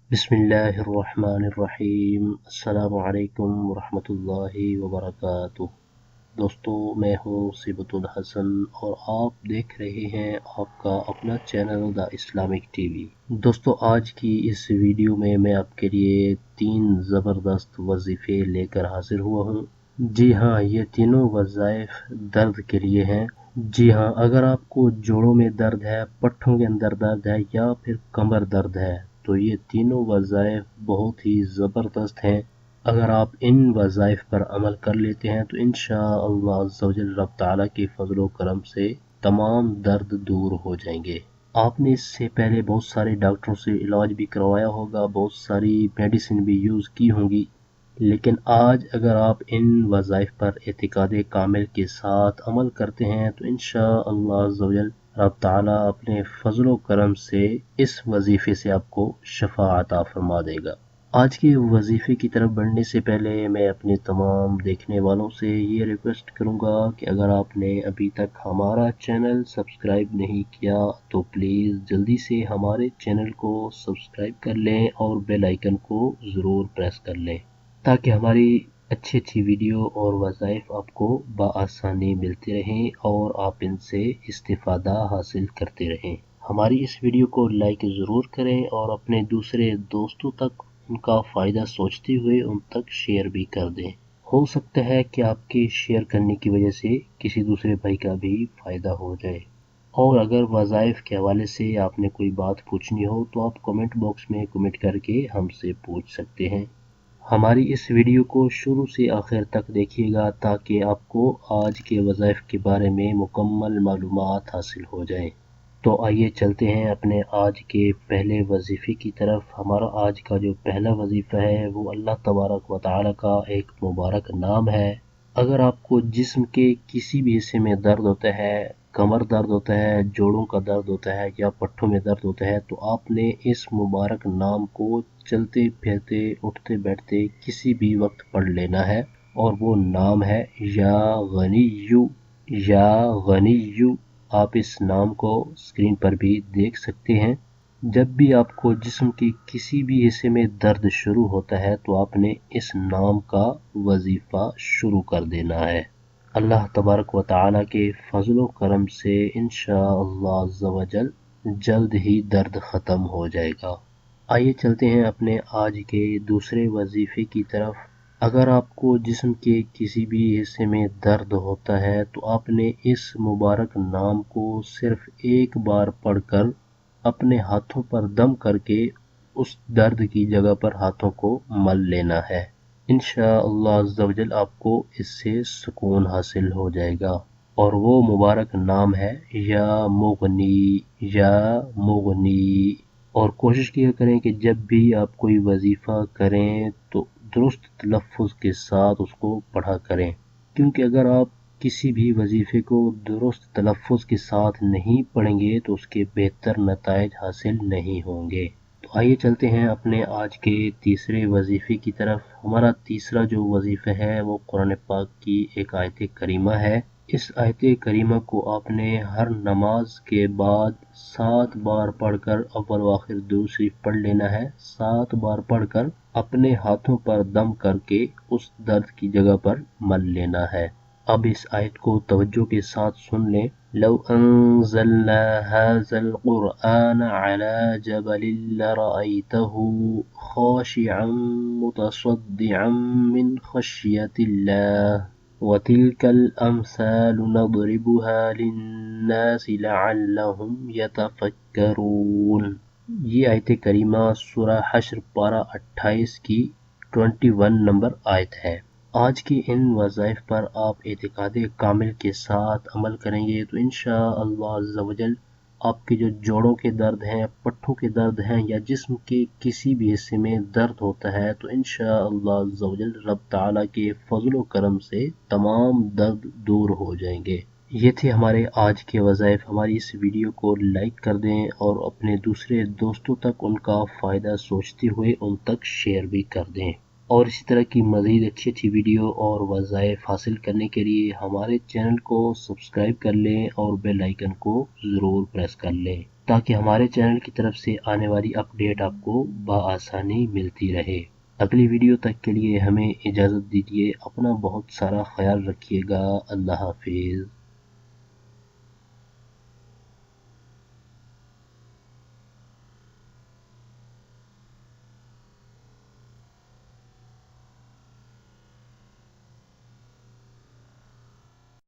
बिस्मिल्लाहिर्रहमानिर्रहीम। अस्सलामु अलैकुम वरहमतुल्लाहि वबरकातुह। दोस्तों, मैं हूँ सिबतुल हसन और आप देख रहे हैं आपका अपना चैनल द इस्लामिक टीवी। दोस्तों, आज की इस वीडियो में मैं आपके लिए 3 ज़बरदस्त वजीफ़े लेकर हाजिर हुआ हूँ। जी हाँ, ये तीनों वज़ाइफ दर्द के लिए हैं। जी हाँ, अगर आपको जोड़ों में दर्द है, पट्ठों के अंदर दर्द है या फिर कमर दर्द है तो ये तीनों वज़ाइफ बहुत ही ज़बरदस्त हैं। अगर आप इन वज़ाइफ पर अमल कर लेते हैं तो इंशाअल्लाह अज़्ज़वजल रब ताला के फज़ल व करम से तमाम दर्द दूर हो जाएंगे। आपने इससे पहले बहुत सारे डॉक्टरों से इलाज भी करवाया होगा, बहुत सारी मेडिसिन भी यूज़ की होंगी, लेकिन आज अगर आप इन वज़ाइफ पर एतिकाद कामिल के साथ अमल करते हैं तो इंशाअल्लाह अज़्ज़वजल रब ताला अपने फजल करम से इस वजीफे से आपको शफा अता फरमा देगा। आज के वजीफे की तरफ बढ़ने से पहले मैं अपने तमाम देखने वालों से ये रिक्वेस्ट करूंगा कि अगर आपने अभी तक हमारा चैनल सब्सक्राइब नहीं किया तो प्लीज़ जल्दी से हमारे चैनल को सब्सक्राइब कर लें और बेल आइकन को ज़रूर प्रेस कर लें ताकि हमारी अच्छी वीडियो और वज़ाइफ आपको बआसानी मिलते रहें और आप इनसे इस्तिफ़ादा हासिल करते रहें। हमारी इस वीडियो को लाइक ज़रूर करें और अपने दूसरे दोस्तों तक उनका फ़ायदा सोचते हुए उन तक शेयर भी कर दें। हो सकता है कि आपके शेयर करने की वजह से किसी दूसरे भाई का भी फ़ायदा हो जाए। और अगर वज़ाइफ के हवाले से आपने कोई बात पूछनी हो तो आप कमेंट बॉक्स में कमेंट करके हमसे पूछ सकते हैं। हमारी इस वीडियो को शुरू से आखिर तक देखिएगा ताकि आपको आज के वज़ाइफ के बारे में मुकम्मल मालूमात हासिल हो जाए। तो आइए चलते हैं अपने आज के पहले वजीफ़े की तरफ। हमारा आज का जो पहला वजीफ़ा है वो अल्लाह तबारक व तआला का एक मुबारक नाम है। अगर आपको जिस्म के किसी भी हिस्से में दर्द होता है, कमर दर्द होता है, जोड़ों का दर्द होता है या पट्ठों में दर्द होता है तो आपने इस मुबारक नाम को चलते फिरते उठते बैठते किसी भी वक्त पढ़ लेना है और वो नाम है या गनियु। या गनियु। आप इस नाम को स्क्रीन पर भी देख सकते हैं। जब भी आपको जिस्म के किसी भी हिस्से में दर्द शुरू होता है तो आपने इस नाम का वजीफा शुरू कर देना है। अल्लाह तबारक व तआला के फजल करम से इंशाअल्लाह अज़्ज़वजल जल्द ही दर्द ख़त्म हो जाएगा। आइए चलते हैं अपने आज के दूसरे वजीफे की तरफ। अगर आपको जिस्म के किसी भी हिस्से में दर्द होता है तो आपने इस मुबारक नाम को सिर्फ एक बार पढ़कर अपने हाथों पर दम करके उस दर्द की जगह पर हाथों को मल लेना है। इंशाअल्लाह अज़्ज़वजल आपको इससे सुकून हासिल हो जाएगा और वो मुबारक नाम है या मुगनी। या मुगनी। और कोशिश किया करें कि जब भी आप कोई वजीफ़ा करें तो दुरुस्त तलफ़ुज़ के साथ उसको पढ़ा करें, क्योंकि अगर आप किसी भी वजीफ़े को दुरुस्त तलफ़ुज़ के साथ नहीं पढ़ेंगे तो उसके बेहतर नताइज हासिल नहीं होंगे। तो आइए चलते हैं अपने आज के तीसरे वजीफ़े की तरफ। हमारा तीसरा जो वजीफ़ा है वो कुरान पाक की एक आयत करीमा है। इस आयत करीमा को आपने हर नमाज के बाद 7 बार पढ़कर अव्वल व आखिर दुरूद शरीफ पढ़ लेना है। 7 बार पढ़कर अपने हाथों पर दम करके उस दर्द की जगह पर मल लेना है। अब इस आयत को तवज्जो के साथ सुन लें। लौ अंज़लना हाज़ल क़ुरआन अला जबलिन लरअयतहु ख़ाशिअन मुतसद्दिअन मिन ख़श्यतिल्लाह वतिल्कल अम्सालु नदरिबुहा लिन्नासि लअल्लहुम यतफ़क्करून। ये आयत करीमा सूरा हश्र पारा 28 की 21 नंबर आयत है। आज की इन वज़ाइफ पर आप एतिकाद कामिल के साथ अमल करेंगे तो इंशाअल्लाह अज़्ज़वजल आपके जो जोड़ों के दर्द हैं, पट्ठों के दर्द हैं या जिस्म के किसी भी हिस्से में दर्द होता है तो इंशाअल्लाह अज़्ज़वजल रब ताला के फज़ल व करम से तमाम दर्द दूर हो जाएंगे। ये थे हमारे आज के वज़ाइफ। हमारी इस वीडियो को लाइक कर दें और अपने दूसरे दोस्तों तक उनका फ़ायदा सोचते हुए उन तक शेयर भी कर दें। और इसी तरह की मज़ीद अच्छी वीडियो और वज़ाइफ हासिल करने के लिए हमारे चैनल को सब्सक्राइब कर लें और बेल आइकन को ज़रूर प्रेस कर लें। تاکہ ہمارے چینل کی طرف سے آنے والی اپڈیٹ آپ کو بآسانی ملتی رہے۔ اگلی ویڈیو تک کے لیے ہمیں اجازت دیجیے، اپنا بہت سارا خیال رکھیے گا۔ اللہ حافظ۔